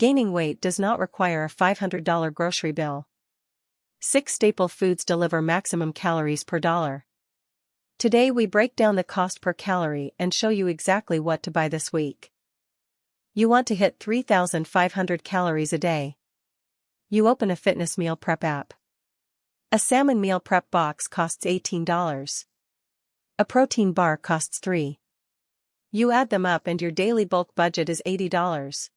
Gaining weight does not require a $500 grocery bill. 6 staple foods deliver maximum calories per dollar. Today we break down the cost per calorie and show you exactly what to buy this week. You want to hit 3,500 calories a day. You open a fitness meal prep app. A salmon meal prep box costs $18. A protein bar costs $3. You add them up and your daily bulk budget is $80.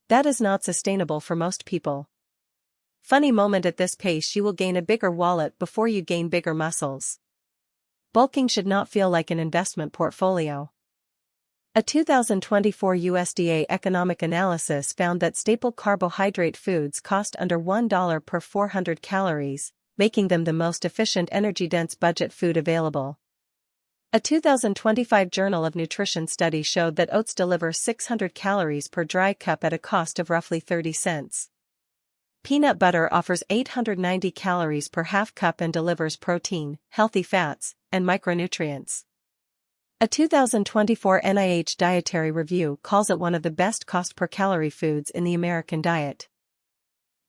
That is not sustainable for most people. Funny moment, at this pace you will gain a bigger wallet before you gain bigger muscles. Bulking should not feel like an investment portfolio. A 2024 USDA economic analysis found that staple carbohydrate foods cost under $1 per 400 calories, making them the most efficient energy-dense budget food available. A 2025 Journal of Nutrition study showed that oats deliver 600 calories per dry cup at a cost of roughly 30 cents. Peanut butter offers 890 calories per half cup and delivers protein, healthy fats, and micronutrients. A 2024 NIH dietary review calls it one of the best cost per calorie foods in the American diet.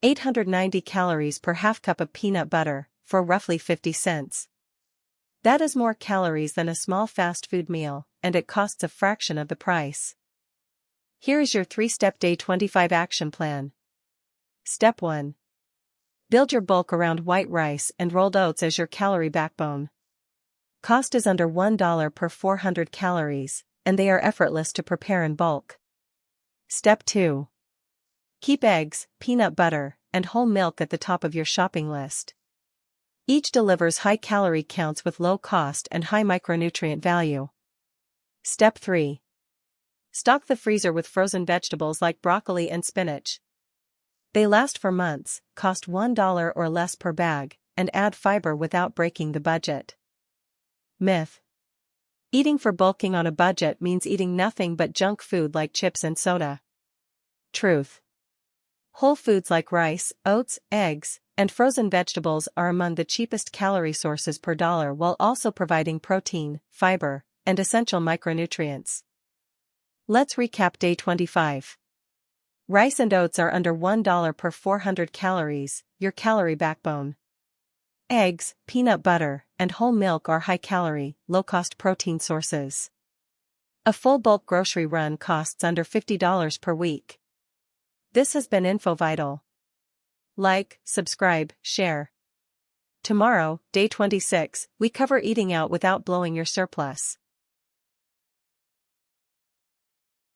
890 calories per half cup of peanut butter, for roughly 50 cents. That is more calories than a small fast food meal, and it costs a fraction of the price. Here is your 3-step Day 25 action plan. Step 1. Build your bulk around white rice and rolled oats as your calorie backbone. Cost is under $1 per 400 calories, and they are effortless to prepare in bulk. Step 2. Keep eggs, peanut butter, and whole milk at the top of your shopping list. Each delivers high calorie counts with low cost and high micronutrient value. Step 3. Stock the freezer with frozen vegetables like broccoli and spinach. They last for months, cost $1 or less per bag, and add fiber without breaking the budget. Myth. Eating for bulking on a budget means eating nothing but junk food like chips and soda. Truth. Whole foods like rice, oats, eggs, and frozen vegetables are among the cheapest calorie sources per dollar while also providing protein, fiber, and essential micronutrients. Let's recap Day 25. Rice and oats are under $1 per 400 calories, your calorie backbone. Eggs, peanut butter, and whole milk are high-calorie, low-cost protein sources. A full bulk grocery run costs under $50 per week. This has been InfoVital. Like, subscribe, share. Tomorrow, Day 26, we cover eating out without blowing your surplus.